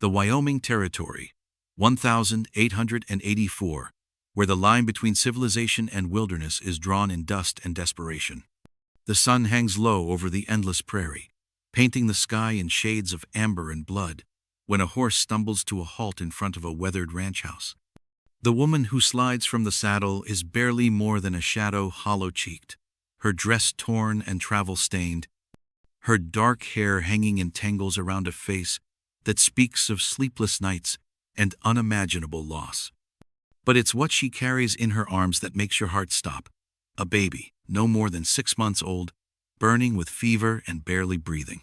The Wyoming Territory, 1884, where the line between civilization and wilderness is drawn in dust and desperation. The sun hangs low over the endless prairie, painting the sky in shades of amber and blood, when a horse stumbles to a halt in front of a weathered ranch house. The woman who slides from the saddle is barely more than a shadow, hollow-cheeked, her dress torn and travel-stained, her dark hair hanging in tangles around a face that speaks of sleepless nights and unimaginable loss. But it's what she carries in her arms that makes your heart stop. A baby, no more than 6 months old, burning with fever and barely breathing.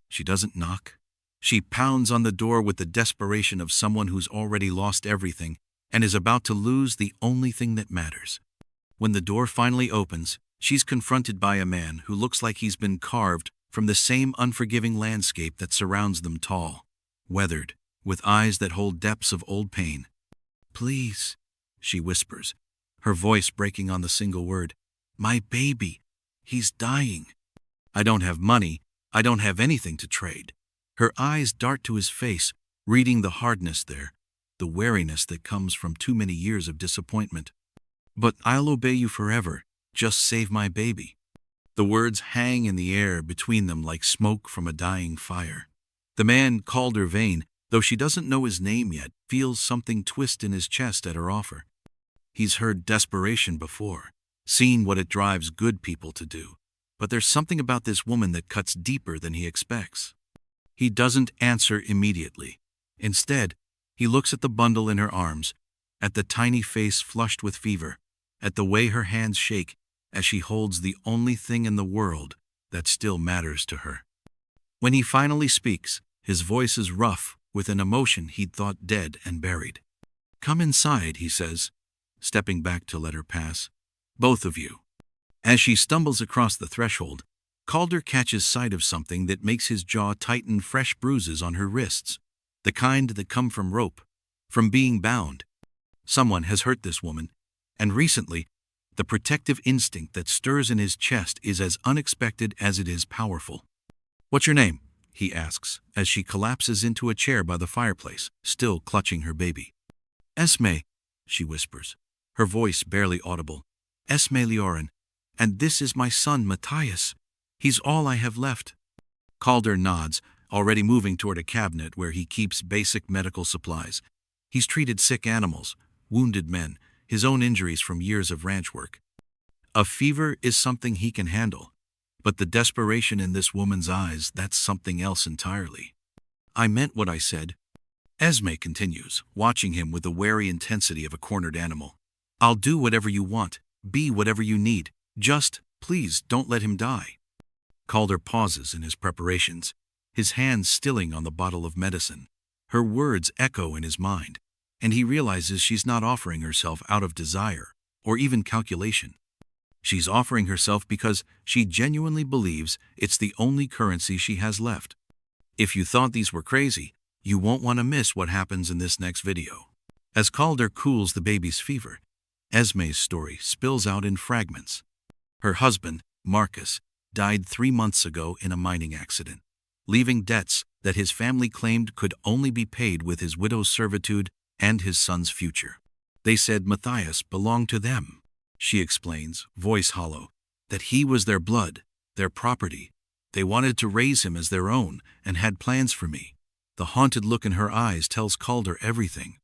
She doesn't knock. She pounds on the door with the desperation of someone who's already lost everything and is about to lose the only thing that matters. When the door finally opens, she's confronted by a man who looks like he's been carved from the same unforgiving landscape that surrounds them, tall, weathered, with eyes that hold depths of old pain. "Please," she whispers, her voice breaking on the single word. "My baby. He's dying." "I don't have money. I don't have anything to trade." Her eyes dart to his face, reading the hardness there, the weariness that comes from too many years of disappointment. "But I'll obey you forever. Just save my baby." The words hang in the air between them like smoke from a dying fire. The man, Calder Vane, though she doesn't know his name yet, feels something twist in his chest at her offer. He's heard desperation before, seen what it drives good people to do. But there's something about this woman that cuts deeper than he expects. He doesn't answer immediately. Instead, he looks at the bundle in her arms, at the tiny face flushed with fever, at the way her hands shake as she holds the only thing in the world that still matters to her. When he finally speaks, his voice is rough with an emotion he'd thought dead and buried. "Come inside," he says, stepping back to let her pass. "Both of you." As she stumbles across the threshold, Calder catches sight of something that makes his jaw tighten, fresh bruises on her wrists, the kind that come from rope, from being bound. Someone has hurt this woman, and recently, the protective instinct that stirs in his chest is as unexpected as it is powerful. "What's your name?" he asks, as she collapses into a chair by the fireplace, still clutching her baby. "Esme," she whispers, her voice barely audible. "Esme Leorin. And this is my son, Matthias. He's all I have left." Calder nods, already moving toward a cabinet where he keeps basic medical supplies. He's treated sick animals, wounded men, his own injuries from years of ranch work. A fever is something he can handle, but the desperation in this woman's eyes, that's something else entirely. "I meant what I said," Esme continues, watching him with the wary intensity of a cornered animal. "I'll do whatever you want, be whatever you need. Just, please, don't let him die." Calder pauses in his preparations, his hands stilling on the bottle of medicine. Her words echo in his mind, and he realizes she's not offering herself out of desire or even calculation. She's offering herself because she genuinely believes it's the only currency she has left. If you thought these were crazy, you won't want to miss what happens in this next video. As Calder cools the baby's fever, Esme's story spills out in fragments. Her husband, Marcus, died 3 months ago in a mining accident, leaving debts that his family claimed could only be paid with his widow's servitude and his son's future. "They said Matthias belonged to them," she explains, voice hollow, "that he was their blood, their property. They wanted to raise him as their own and had plans for me." The haunted look in her eyes tells Calder everything.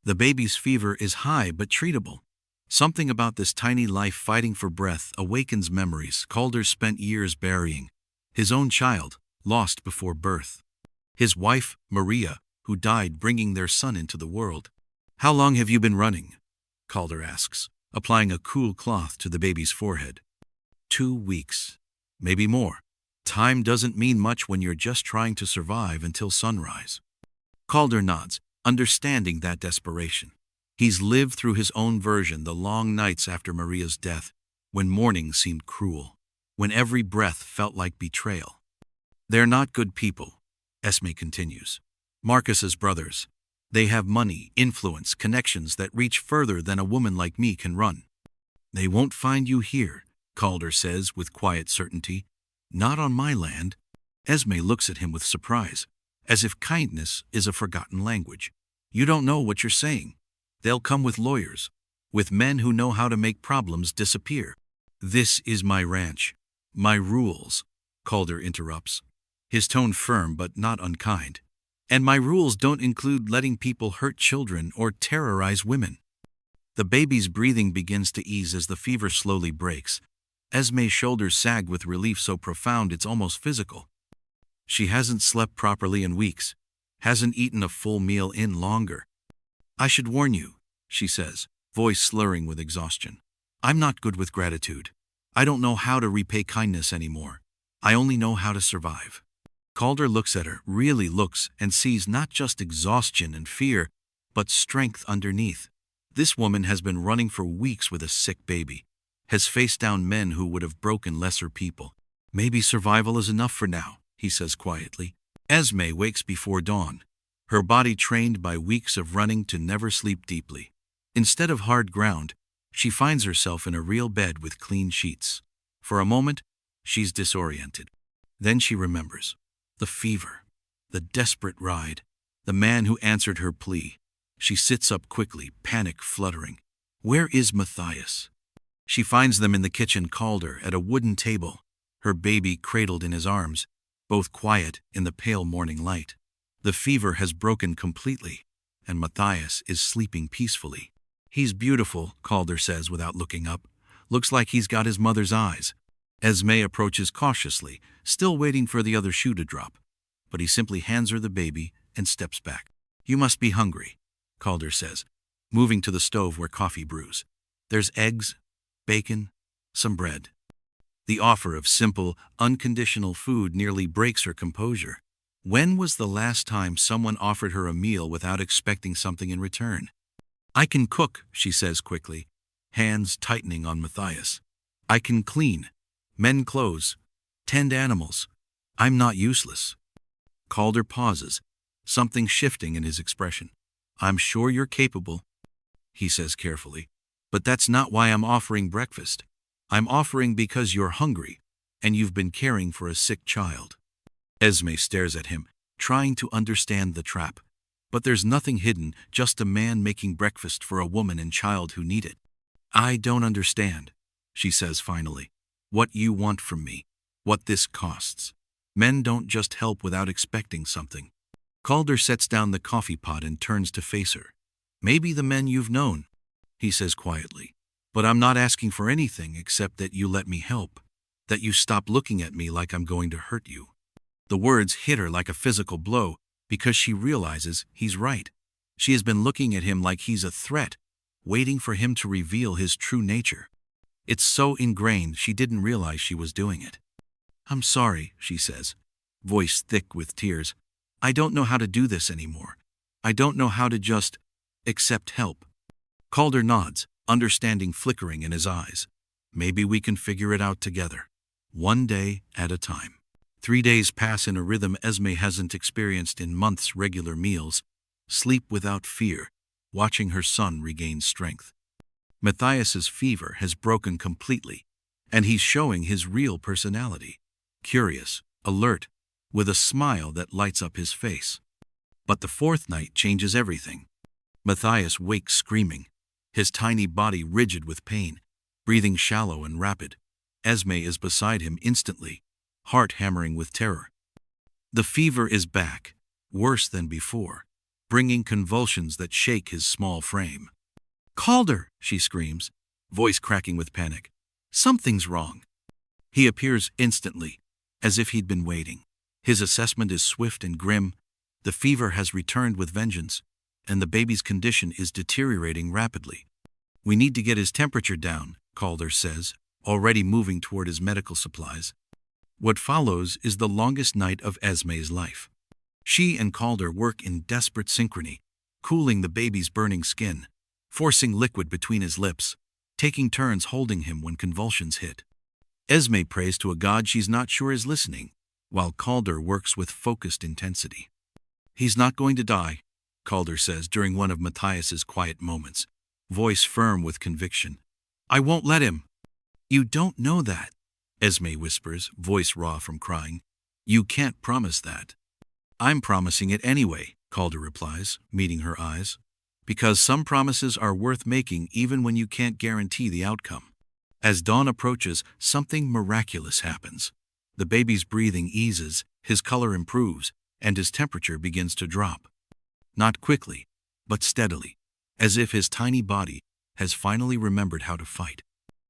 The baby's fever is high but treatable. Something about this tiny life fighting for breath awakens memories Calder spent years burying. His own child, lost before birth. His wife, Maria, who died bringing their son into the world. "How long have you been running?" Calder asks, applying a cool cloth to the baby's forehead. 2 weeks. Maybe more. Time doesn't mean much when you're just trying to survive until sunrise. Calder nods, understanding that desperation. He's lived through his own version the long nights after Maria's death, when morning seemed cruel, when every breath felt like betrayal. "They're not good people," Esme continues. "Marcus's brothers. They have money, influence, connections that reach further than a woman like me can run." "They won't find you here," Calder says with quiet certainty. "Not on my land." Esme looks at him with surprise, as if kindness is a forgotten language. You don't know what you're saying. They'll come with lawyers, with men who know how to make problems disappear. This is my ranch. My rules, Calder interrupts, his tone firm but not unkind. And my rules don't include letting people hurt children or terrorize women. The baby's breathing begins to ease as the fever slowly breaks. Esme's shoulders sag with relief so profound it's almost physical. She hasn't slept properly in weeks, hasn't eaten a full meal in longer. I should warn you, she says, voice slurring with exhaustion. I'm not good with gratitude. I don't know how to repay kindness anymore. I only know how to survive. Calder looks at her, really looks, and sees not just exhaustion and fear, but strength underneath. This woman has been running for weeks with a sick baby, has faced down men who would have broken lesser people. Maybe survival is enough for now, he says quietly. Esme wakes before dawn, her body trained by weeks of running to never sleep deeply. Instead of hard ground, she finds herself in a real bed with clean sheets. For a moment, she's disoriented. Then she remembers. The fever, the desperate ride, the man who answered her plea. She sits up quickly, panic fluttering. Where is Matthias? She finds them in the kitchen, Calder, at a wooden table, her baby cradled in his arms, both quiet in the pale morning light. The fever has broken completely, and Matthias is sleeping peacefully. He's beautiful, Calder says without looking up. Looks like he's got his mother's eyes. Esme approaches cautiously, still waiting for the other shoe to drop, but he simply hands her the baby and steps back. You must be hungry, Calder says, moving to the stove where coffee brews. There's eggs, bacon, some bread. The offer of simple, unconditional food nearly breaks her composure. When was the last time someone offered her a meal without expecting something in return? I can cook, she says quickly, hands tightening on Matthias. I can clean, mend clothes, tend animals. I'm not useless. Calder pauses, something shifting in his expression. I'm sure you're capable, he says carefully, but that's not why I'm offering breakfast. I'm offering because you're hungry, and you've been caring for a sick child. Esme stares at him, trying to understand the trap. But there's nothing hidden, just a man making breakfast for a woman and child who need it. I don't understand, she says finally. What you want from me, what this costs. Men don't just help without expecting something. Calder sets down the coffee pot and turns to face her. Maybe the men you've known, he says quietly. But I'm not asking for anything except that you let me help, that you stop looking at me like I'm going to hurt you. The words hit her like a physical blow because she realizes he's right. She has been looking at him like he's a threat, waiting for him to reveal his true nature. It's so ingrained she didn't realize she was doing it. I'm sorry, she says, voice thick with tears. I don't know how to do this anymore. I don't know how to just accept help. Calder nods, understanding flickering in his eyes. Maybe we can figure it out together, one day at a time. 3 days pass in a rhythm Esme hasn't experienced in months. Regular meals, sleep without fear, watching her son regain strength. Matthias's fever has broken completely, and he's showing his real personality. Curious, alert, with a smile that lights up his face. But the fourth night changes everything. Matthias wakes screaming, his tiny body rigid with pain, breathing shallow and rapid. Esme is beside him instantly, heart hammering with terror. The fever is back, worse than before, bringing convulsions that shake his small frame. Calder, she screams, voice cracking with panic. Something's wrong. He appears instantly, as if he'd been waiting. His assessment is swift and grim. The fever has returned with vengeance, and the baby's condition is deteriorating rapidly. We need to get his temperature down, Calder says, already moving toward his medical supplies. What follows is the longest night of Esme's life. She and Calder work in desperate synchrony, cooling the baby's burning skin, forcing liquid between his lips, taking turns holding him when convulsions hit. Esme prays to a god she's not sure is listening, while Calder works with focused intensity. He's not going to die, Calder says during one of Matthias's quiet moments, voice firm with conviction. I won't let him. You don't know that, Esme whispers, voice raw from crying. You can't promise that. I'm promising it anyway, Calder replies, meeting her eyes. Because some promises are worth making even when you can't guarantee the outcome. As dawn approaches, something miraculous happens. The baby's breathing eases, his color improves, and his temperature begins to drop. Not quickly, but steadily, as if his tiny body has finally remembered how to fight.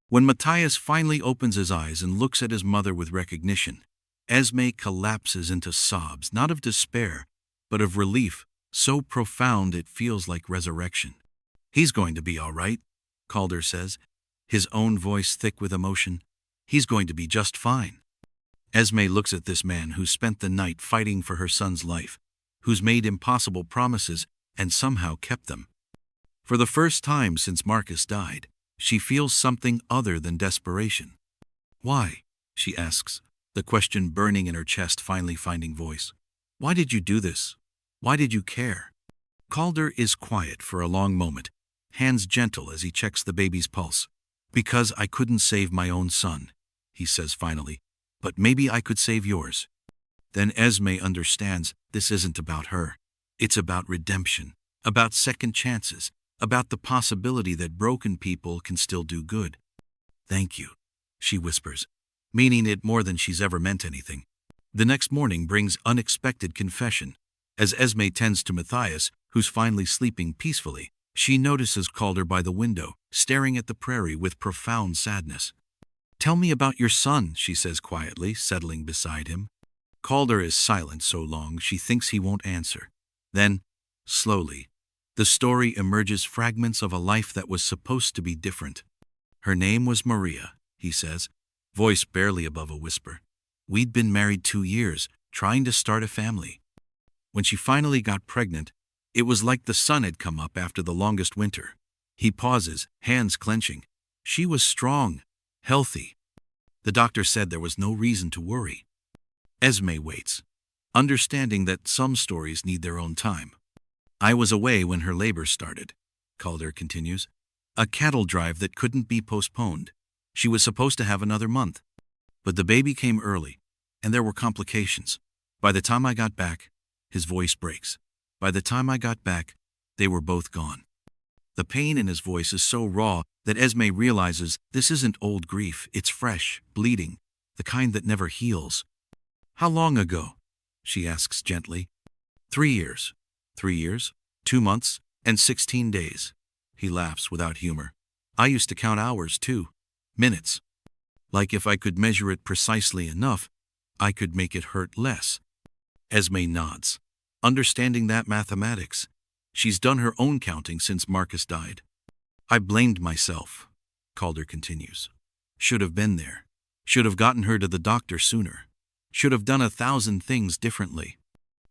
When Matthias finally opens his eyes and looks at his mother with recognition, Esme collapses into sobs, not of despair, but of relief, so profound it feels like resurrection. He's going to be all right, Calder says, his own voice thick with emotion. He's going to be just fine. Esme looks at this man who spent the night fighting for her son's life, who's made impossible promises and somehow kept them. For the first time since Marcus died, she feels something other than desperation. Why? She asks, the question burning in her chest finally finding voice. Why did you do this? Why did you care? Calder is quiet for a long moment, hands gentle as he checks the baby's pulse. Because I couldn't save my own son, he says finally, but maybe I could save yours. Then Esme understands this isn't about her. It's about redemption, about second chances, about the possibility that broken people can still do good. Thank you, she whispers, meaning it more than she's ever meant anything. The next morning brings unexpected confession. As Esme tends to Matthias, who's finally sleeping peacefully, she notices Calder by the window, staring at the prairie with profound sadness. Tell me about your son, she says quietly, settling beside him. Calder is silent so long she thinks he won't answer. Then, slowly, the story emerges, fragments of a life that was supposed to be different. Her name was Maria, he says, voice barely above a whisper. We'd been married 2 years, trying to start a family. When she finally got pregnant, it was like the sun had come up after the longest winter. He pauses, hands clenching. She was strong, healthy. The doctor said there was no reason to worry. Esme waits, understanding that some stories need their own time. I was away when her labor started, Calder continues. A cattle drive that couldn't be postponed. She was supposed to have another month. But the baby came early, and there were complications. By the time I got back, his voice breaks. By the time I got back, they were both gone. The pain in his voice is so raw that Esme realizes this isn't old grief, it's fresh, bleeding, the kind that never heals. How long ago? She asks gently. 3 years. 3 years, 2 months, and 16 days. He laughs without humor. I used to count hours too. Minutes. Like if I could measure it precisely enough, I could make it hurt less. Esme nods, understanding that mathematics. She's done her own counting since Marcus died. I blamed myself, Calder continues. Should have been there. Should have gotten her to the doctor sooner. Should have done 1,000 things differently.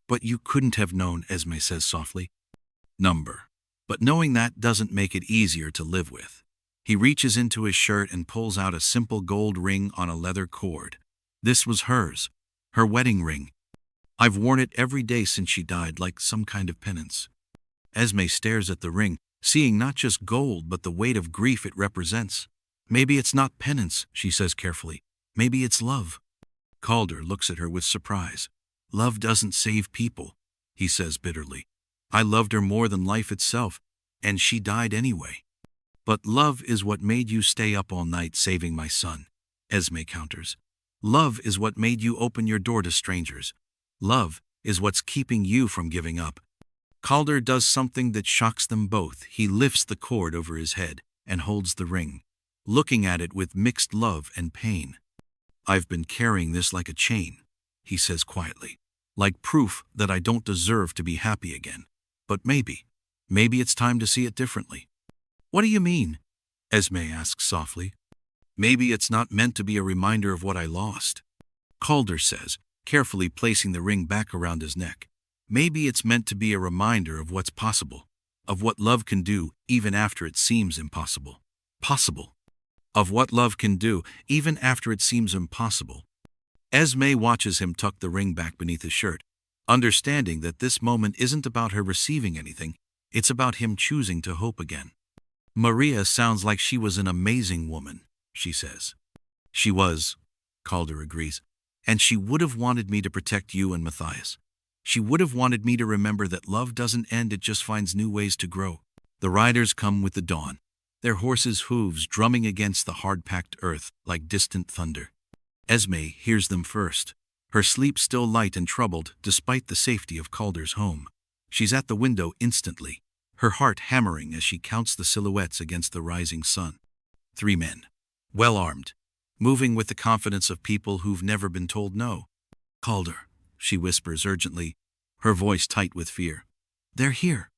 But you couldn't have known, Esme says softly. Number. But knowing that doesn't make it easier to live with. He reaches into his shirt and pulls out a simple gold ring on a leather cord. This was hers, her wedding ring. I've worn it every day since she died, like some kind of penance. Esme stares at the ring, seeing not just gold but the weight of grief it represents. Maybe it's not penance, she says carefully. Maybe it's love. Calder looks at her with surprise. Love doesn't save people, he says bitterly. I loved her more than life itself, and she died anyway. But love is what made you stay up all night saving my son, Esme counters. Love is what made you open your door to strangers. Love is what's keeping you from giving up. Calder does something that shocks them both. He lifts the cord over his head and holds the ring, looking at it with mixed love and pain. I've been carrying this like a chain, he says quietly, like proof that I don't deserve to be happy again. But maybe it's time to see it differently. What do you mean? Esme asks softly. Maybe it's not meant to be a reminder of what I lost, Calder says, carefully placing the ring back around his neck. Maybe it's meant to be a reminder of what's possible, of what love can do even after it seems impossible. Possible. Of what love can do even after it seems impossible. Esme watches him tuck the ring back beneath his shirt, understanding that this moment isn't about her receiving anything, it's about him choosing to hope again. Maria sounds like she was an amazing woman, she says. She was, Calder agrees, and she would have wanted me to protect you and Matthias. She would have wanted me to remember that love doesn't end, it just finds new ways to grow. The riders come with the dawn, their horses' hooves drumming against the hard-packed earth like distant thunder. Esme hears them first, her sleep still light and troubled despite the safety of Calder's home. She's at the window instantly, her heart hammering as she counts the silhouettes against the rising sun. 3 men, well armed, moving with the confidence of people who've never been told no. "Calder," she whispers urgently, her voice tight with fear. "They're here."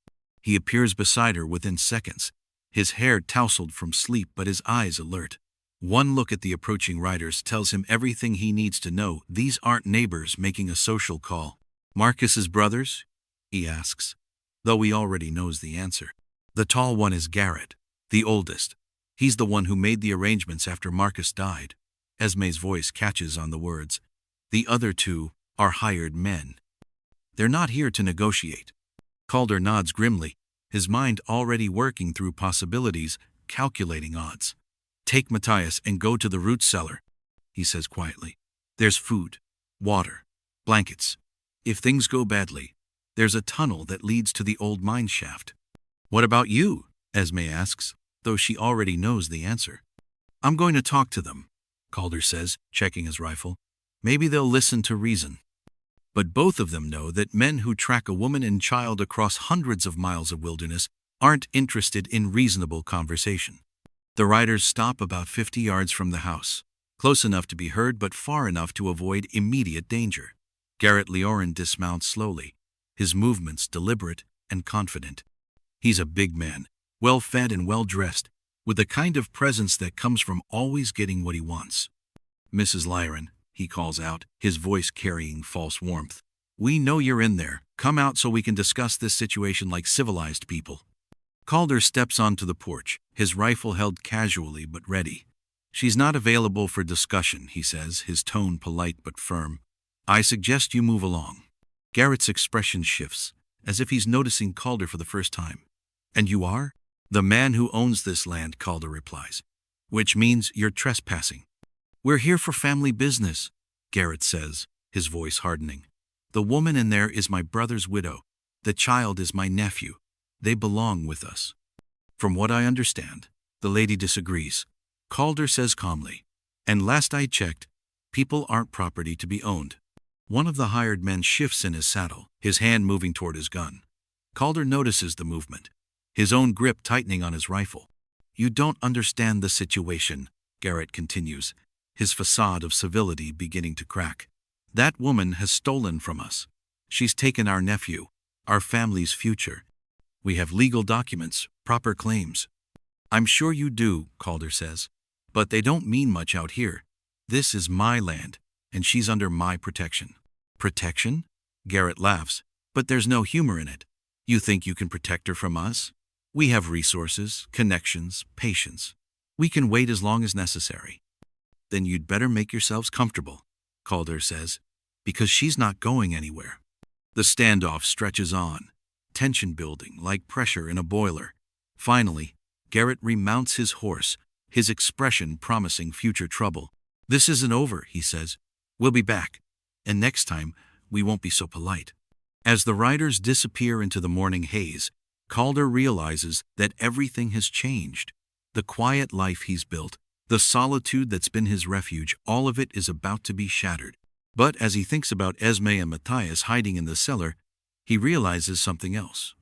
He appears beside her within seconds, his hair tousled from sleep but his eyes alert. One look at the approaching riders tells him everything he needs to know. These aren't neighbors making a social call. "Marcus's brothers?" he asks, though he already knows the answer. The tall one is Garrett, the oldest. He's the one who made the arrangements after Marcus died. Esme's voice catches on the words. The other 2 are hired men. They're not here to negotiate. Calder nods grimly, his mind already working through possibilities, calculating odds. "Take Matthias and go to the root cellar," he says quietly. "There's food, water, blankets. If things go badly, there's a tunnel that leads to the old mine shaft." "What about you?" Esme asks, though she already knows the answer. "I'm going to talk to them," Calder says, checking his rifle. "Maybe they'll listen to reason." But both of them know that men who track a woman and child across hundreds of miles of wilderness aren't interested in reasonable conversation. The riders stop about 50 yards from the house, close enough to be heard but far enough to avoid immediate danger. Garrett Leorin dismounts slowly, his movements deliberate and confident. He's a big man, well-fed and well-dressed, with the kind of presence that comes from always getting what he wants. "Mrs. Lyron," he calls out, his voice carrying false warmth. "We know you're in there. Come out so we can discuss this situation like civilized people." Calder steps onto the porch, his rifle held casually but ready. "She's not available for discussion," he says, his tone polite but firm. "I suggest you move along." Garrett's expression shifts, as if he's noticing Calder for the first time. "And you are?" "The man who owns this land," Calder replies. "Which means you're trespassing." "We're here for family business," Garrett says, his voice hardening. "The woman in there is my brother's widow. The child is my nephew. They belong with us." "From what I understand, the lady disagrees," Calder says calmly. "And last I checked, people aren't property to be owned." One of the hired men shifts in his saddle, his hand moving toward his gun. Calder notices the movement, his own grip tightening on his rifle. "You don't understand the situation," Garrett continues, his facade of civility beginning to crack. "That woman has stolen from us. She's taken our nephew, our family's future. We have legal documents, proper claims." "I'm sure you do," Calder says. "But they don't mean much out here. This is my land, and she's under my protection." "Protection?" Garrett laughs, but there's no humor in it. "You think you can protect her from us? We have resources, connections, patience. We can wait as long as necessary." "Then you'd better make yourselves comfortable," Calder says, "because she's not going anywhere." The standoff stretches on, tension building like pressure in a boiler. Finally, Garrett remounts his horse, his expression promising future trouble. "This isn't over," he says. "We'll be back, and next time we won't be so polite." As the riders disappear into the morning haze, Calder realizes that everything has changed. The quiet life he's built, the solitude that's been his refuge, all of it is about to be shattered. But as he thinks about Esme and Matthias hiding in the cellar, he realizes something else.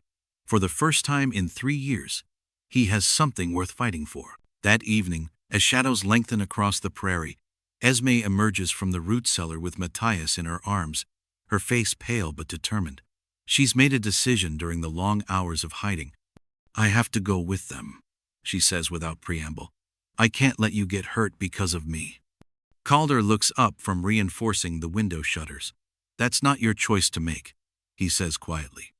For the first time in 3 years, he has something worth fighting for. That evening, as shadows lengthen across the prairie, Esme emerges from the root cellar with Matthias in her arms, her face pale but determined. She's made a decision during the long hours of hiding. "I have to go with them," she says without preamble. "I can't let you get hurt because of me." Calder looks up from reinforcing the window shutters. "That's not your choice to make," he says quietly.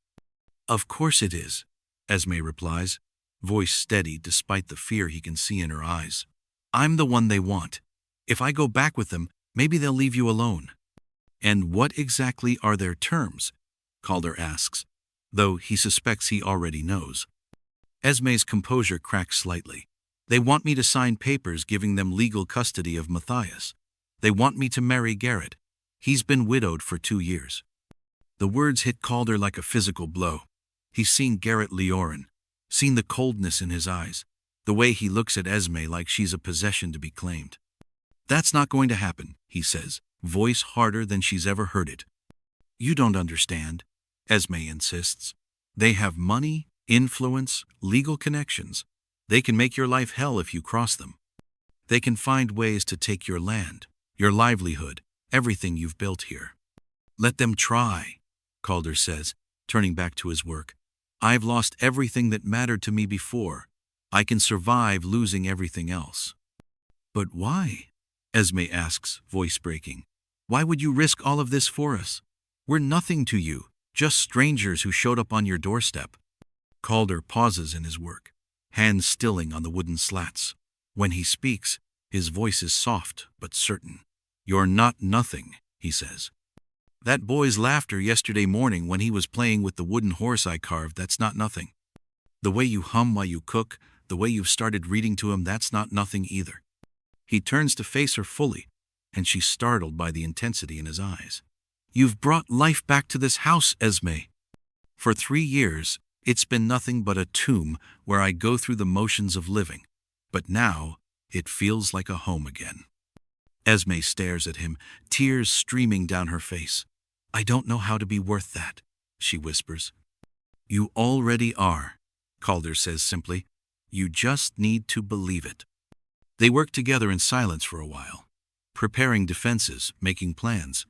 "Of course it is," Esme replies, voice steady despite the fear he can see in her eyes. "I'm the one they want. If I go back with them, maybe they'll leave you alone." "And what exactly are their terms?" Calder asks, though he suspects he already knows. Esme's composure cracks slightly. "They want me to sign papers giving them legal custody of Matthias. They want me to marry Garrett. He's been widowed for 2 years." The words hit Calder like a physical blow. He's seen Garrett Leorin, seen the coldness in his eyes, the way he looks at Esme like she's a possession to be claimed. "That's not going to happen," he says, voice harder than she's ever heard it. "You don't understand," Esme insists. "They have money, influence, legal connections. They can make your life hell if you cross them. They can find ways to take your land, your livelihood, everything you've built here." "Let them try," Calder says, turning back to his work. "I've lost everything that mattered to me before. I can survive losing everything else." "But why?" Esme asks, voice breaking. "Why would you risk all of this for us? We're nothing to you, just strangers who showed up on your doorstep." Calder pauses in his work, hands stilling on the wooden slats. When he speaks, his voice is soft but certain. "You're not nothing," he says. "That boy's laughter yesterday morning when he was playing with the wooden horse I carved, that's not nothing. The way you hum while you cook, the way you've started reading to him, that's not nothing either." He turns to face her fully, and she's startled by the intensity in his eyes. "You've brought life back to this house, Esme. For 3 years, it's been nothing but a tomb where I go through the motions of living. But now, it feels like a home again." Esme stares at him, tears streaming down her face. "I don't know how to be worth that," she whispers. "You already are," Calder says simply. "You just need to believe it." They work together in silence for a while, preparing defenses, making plans.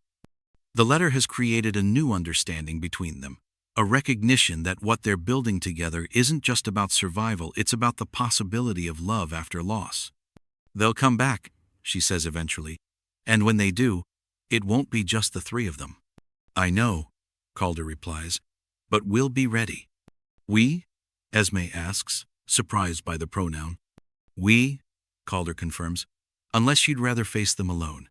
The letter has created a new understanding between them, a recognition that what they're building together isn't just about survival, it's about the possibility of love after loss. "They'll come back," she says eventually, "and when they do, it won't be just the 3 of them." "I know," Calder replies, "but we'll be ready." "We?" Esme asks, surprised by the pronoun. "We," Calder confirms, "unless you'd rather face them alone."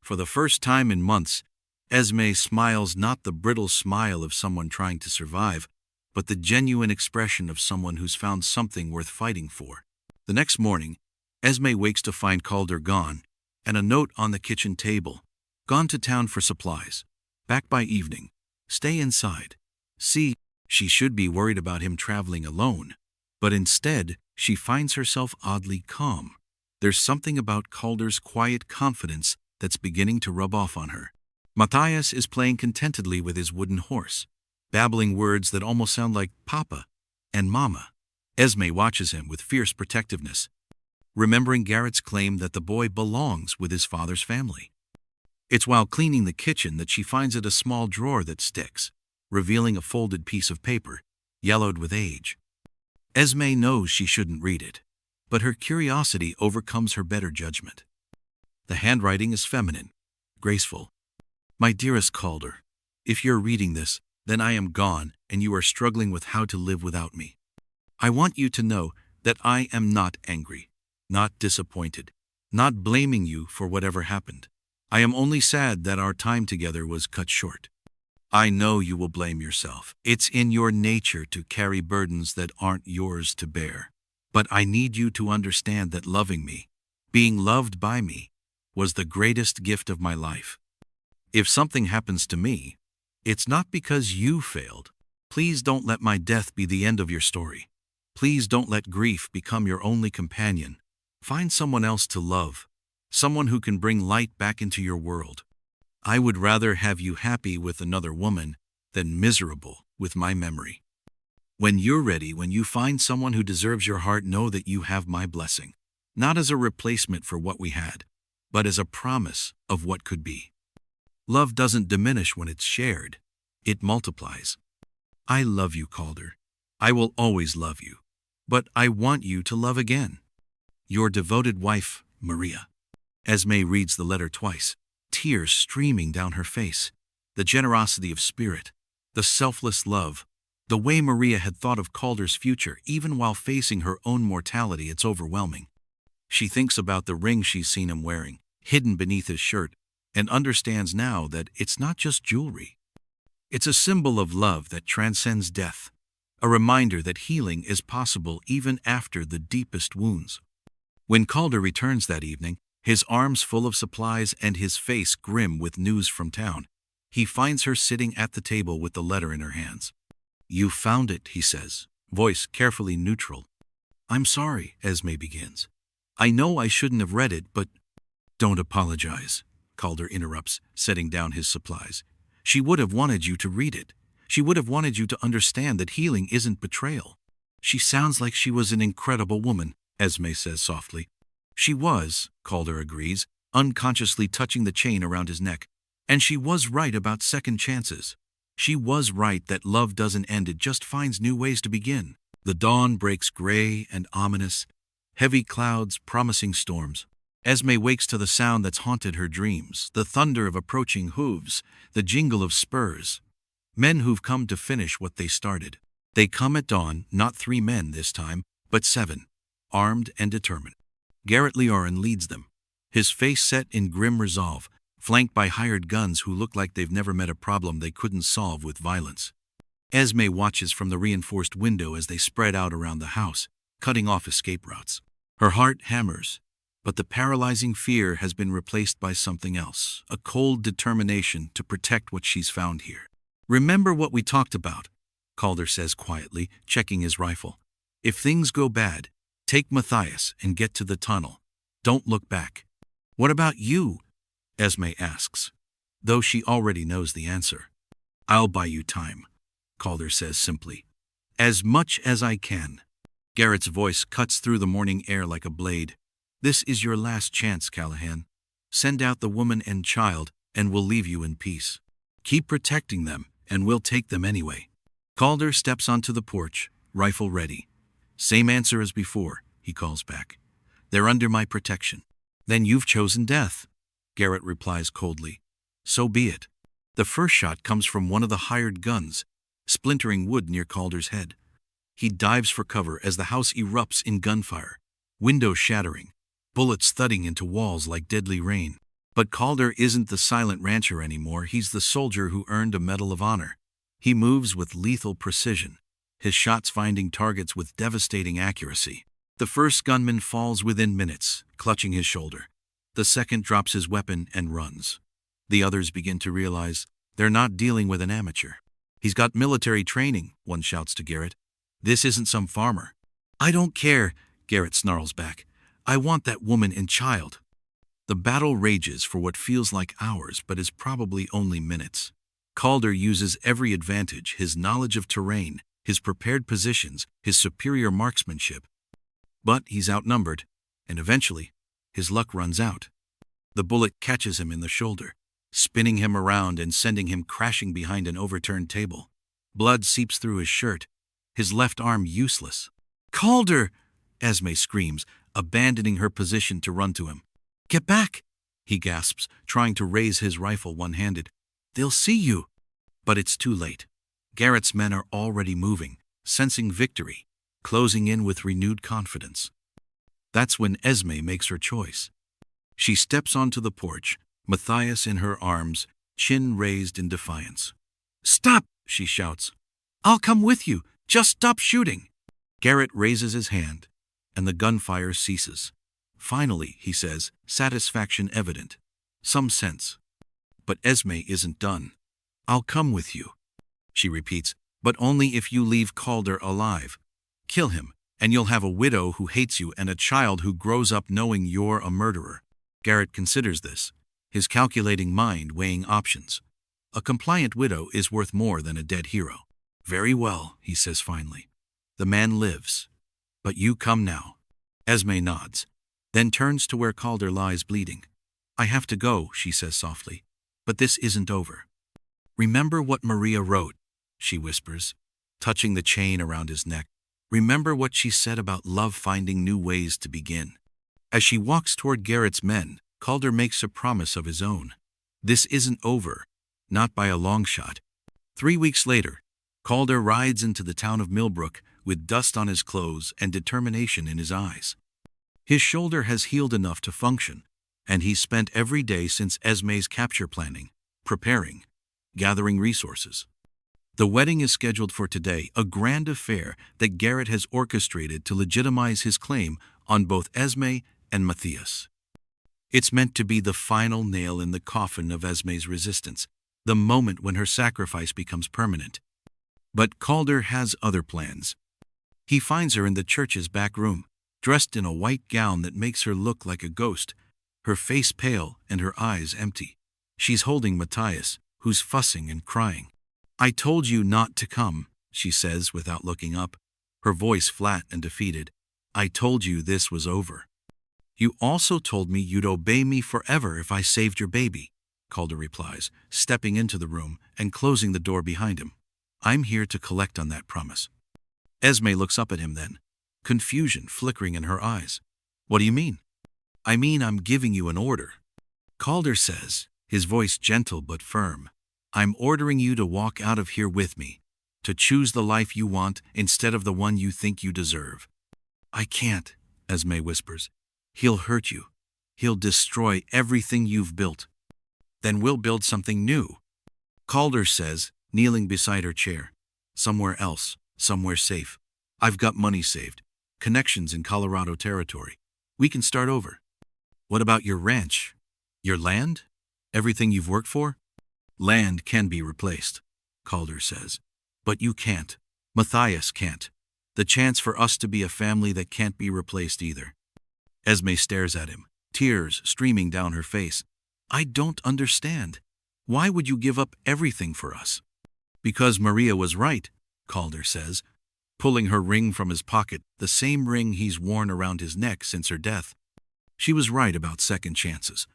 For the first time in months, Esme smiles, not the brittle smile of someone trying to survive, but the genuine expression of someone who's found something worth fighting for. The next morning, Esme wakes to find Calder gone, and a note on the kitchen table. "Gone to town for supplies. Back by evening. Stay inside." See, she should be worried about him traveling alone, but instead, she finds herself oddly calm. There's something about Calder's quiet confidence that's beginning to rub off on her. Matthias is playing contentedly with his wooden horse, babbling words that almost sound like Papa and Mama. Esme watches him with fierce protectiveness, remembering Garrett's claim that the boy belongs with his father's family. It's while cleaning the kitchen that she finds it a small drawer that sticks, revealing a folded piece of paper, yellowed with age. Esme knows she shouldn't read it, but her curiosity overcomes her better judgment. The handwriting is feminine, graceful. "My dearest Calder, if you're reading this, then I am gone and you are struggling with how to live without me. I want you to know that I am not angry, not disappointed, not blaming you for whatever happened. I am only sad that our time together was cut short. I know you will blame yourself. It's in your nature to carry burdens that aren't yours to bear. But I need you to understand that loving me, being loved by me, was the greatest gift of my life. If something happens to me, it's not because you failed. Please don't let my death be the end of your story. Please don't let grief become your only companion. Find someone else to love, someone who can bring light back into your world. I would rather have you happy with another woman than miserable with my memory. When you're ready, when you find someone who deserves your heart, know that you have my blessing, not as a replacement for what we had, but as a promise of what could be. Love doesn't diminish when it's shared. It multiplies. I love you, Calder. I will always love you. But I want you to love again. Your devoted wife, Maria." Esme reads the letter twice, tears streaming down her face. The generosity of spirit, the selfless love, the way Maria had thought of Calder's future even while facing her own mortality, it's overwhelming. She thinks about the ring she's seen him wearing, hidden beneath his shirt, and understands now that it's not just jewelry. It's a symbol of love that transcends death, a reminder that healing is possible even after the deepest wounds. When Calder returns that evening, his arms full of supplies and his face grim with news from town, He finds her sitting at the table with the letter in her hands. "You found it," he says, voice carefully neutral. "I'm sorry," Esme begins. "I know I shouldn't have read it, but—" "Don't apologize," Calder interrupts, setting down his supplies. "She would have wanted you to read it. She would have wanted you to understand that healing isn't betrayal." "She sounds like she was an incredible woman," Esme says softly. "She was," Calder agrees, unconsciously touching the chain around his neck. "And she was right about second chances. She was right that love doesn't end, it just finds new ways to begin." The dawn breaks gray and ominous, heavy clouds promising storms. Esme wakes to the sound that's haunted her dreams, the thunder of approaching hooves, the jingle of spurs. Men who've come to finish what they started. They come at dawn, not 3 men this time, but 7, armed and determined. Garrett Leorin leads them, his face set in grim resolve, flanked by hired guns who look like they've never met a problem they couldn't solve with violence. Esme watches from the reinforced window as they spread out around the house, cutting off escape routes. Her heart hammers, but the paralyzing fear has been replaced by something else, a cold determination to protect what she's found here. "Remember what we talked about," Calder says quietly, checking his rifle. "If things go bad, take Matthias and get to the tunnel. Don't look back." "What about you?" Esme asks, though she already knows the answer. "I'll buy you time," Calder says simply. "As much as I can." Garrett's voice cuts through the morning air like a blade. "This is your last chance, Callahan. Send out the woman and child, and we'll leave you in peace. Keep protecting them, and we'll take them anyway." Calder steps onto the porch, rifle ready. "Same answer as before," he calls back. "They're under my protection." "Then you've chosen death," Garrett replies coldly. "So be it." The first shot comes from one of the hired guns, splintering wood near Calder's head. He dives for cover as the house erupts in gunfire, windows shattering, bullets thudding into walls like deadly rain. But Calder isn't the silent rancher anymore, he's the soldier who earned a Medal of Honor. He moves with lethal precision, his shots finding targets with devastating accuracy. The first gunman falls within minutes, clutching his shoulder. The second drops his weapon and runs. The others begin to realize they're not dealing with an amateur. "He's got military training," one shouts to Garrett. "This isn't some farmer." "I don't care," Garrett snarls back. "I want that woman and child." The battle rages for what feels like hours but is probably only minutes. Calder uses every advantage, his knowledge of terrain, his prepared positions, his superior marksmanship. But he's outnumbered, and eventually, his luck runs out. The bullet catches him in the shoulder, spinning him around and sending him crashing behind an overturned table. Blood seeps through his shirt, his left arm useless. "Calder!" Esme screams, abandoning her position to run to him. "Get back!" he gasps, trying to raise his rifle one-handed. "They'll see you!" But it's too late. Garrett's men are already moving, sensing victory, closing in with renewed confidence. That's when Esme makes her choice. She steps onto the porch, Matthias in her arms, chin raised in defiance. "Stop!" she shouts. "I'll come with you. Just stop shooting." Garrett raises his hand, and the gunfire ceases. "Finally," he says, satisfaction evident. Some sense. But Esme isn't done. "I'll come with you," she repeats, "but only if you leave Calder alive. Kill him, and you'll have a widow who hates you and a child who grows up knowing you're a murderer." Garrett considers this, his calculating mind weighing options. A compliant widow is worth more than a dead hero. "Very well," he says finally. "The man lives. But you come now." Esme nods, then turns to where Calder lies bleeding. "I have to go," she says softly, "but this isn't over. Remember what Maria wrote," she whispers, touching the chain around his neck. "Remember what she said about love finding new ways to begin." As she walks toward Garrett's men, Calder makes a promise of his own. This isn't over, not by a long shot. 3 weeks later, Calder rides into the town of Millbrook with dust on his clothes and determination in his eyes. His shoulder has healed enough to function, and he's spent every day since Esme's capture planning, preparing, gathering resources. The wedding is scheduled for today, a grand affair that Garrett has orchestrated to legitimize his claim on both Esme and Matthias. It's meant to be the final nail in the coffin of Esme's resistance, the moment when her sacrifice becomes permanent. But Calder has other plans. He finds her in the church's back room, dressed in a white gown that makes her look like a ghost, her face pale and her eyes empty. She's holding Matthias, who's fussing and crying. "I told you not to come," she says without looking up, her voice flat and defeated. "I told you this was over." "You also told me you'd obey me forever if I saved your baby," Calder replies, stepping into the room and closing the door behind him. "I'm here to collect on that promise." Esme looks up at him then, confusion flickering in her eyes. "What do you mean?" "I mean I'm giving you an order," Calder says, his voice gentle but firm. "I'm ordering you to walk out of here with me, to choose the life you want instead of the one you think you deserve." "I can't," Esme whispers. "He'll hurt you. He'll destroy everything you've built." "Then we'll build something new," Calder says, kneeling beside her chair. "Somewhere else, somewhere safe. I've got money saved, connections in Colorado territory. We can start over." "What about your ranch? Your land? Everything you've worked for?" "Land can be replaced," Calder says. "But you can't. Matthias can't. The chance for us to be a family that can't be replaced either." Esme stares at him, tears streaming down her face. "I don't understand. Why would you give up everything for us?" "Because Maria was right," Calder says, pulling her ring from his pocket, the same ring he's worn around his neck since her death. "She was right about second chances,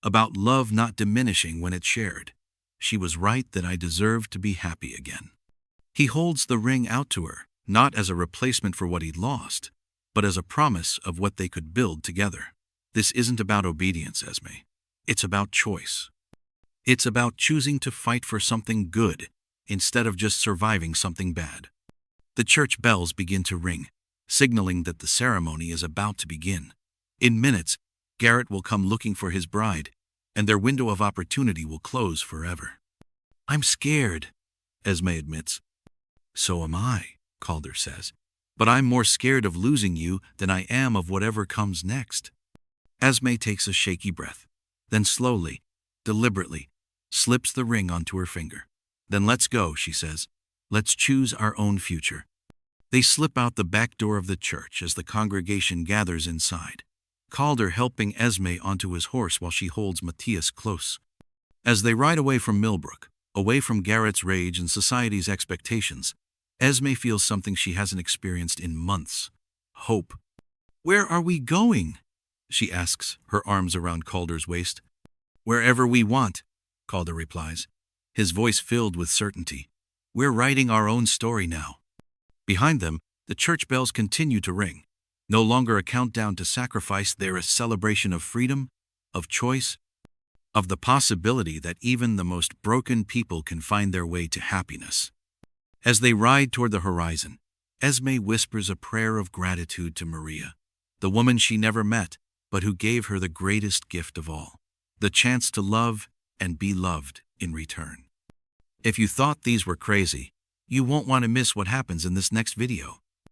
about love not diminishing when it's shared. She was right that I deserved to be happy again." He holds the ring out to her, not as a replacement for what he'd lost, but as a promise of what they could build together. "This isn't about obedience, Esme. It's about choice. It's about choosing to fight for something good instead of just surviving something bad." The church bells begin to ring, signaling that the ceremony is about to begin. In minutes, Garrett will come looking for his bride, and their window of opportunity will close forever. "I'm scared," Esme admits. "So am I," Calder says. "But I'm more scared of losing you than I am of whatever comes next." Esme takes a shaky breath, then slowly, deliberately, slips the ring onto her finger. "Then let's go," she says. "Let's choose our own future." They slip out the back door of the church as the congregation gathers inside, Calder helping Esme onto his horse while she holds Matthias close. As they ride away from Millbrook, away from Garrett's rage and society's expectations, Esme feels something she hasn't experienced in months: hope. "Where are we going?" she asks, her arms around Calder's waist. "Wherever we want," Calder replies, his voice filled with certainty. "We're writing our own story now." Behind them, the church bells continue to ring. No longer a countdown to sacrifice, they're a celebration of freedom, of choice, of the possibility that even the most broken people can find their way to happiness. As they ride toward the horizon, Esme whispers a prayer of gratitude to Maria, the woman she never met, but who gave her the greatest gift of all: the chance to love and be loved in return. If you thought these were crazy, you won't want to miss what happens in this next video.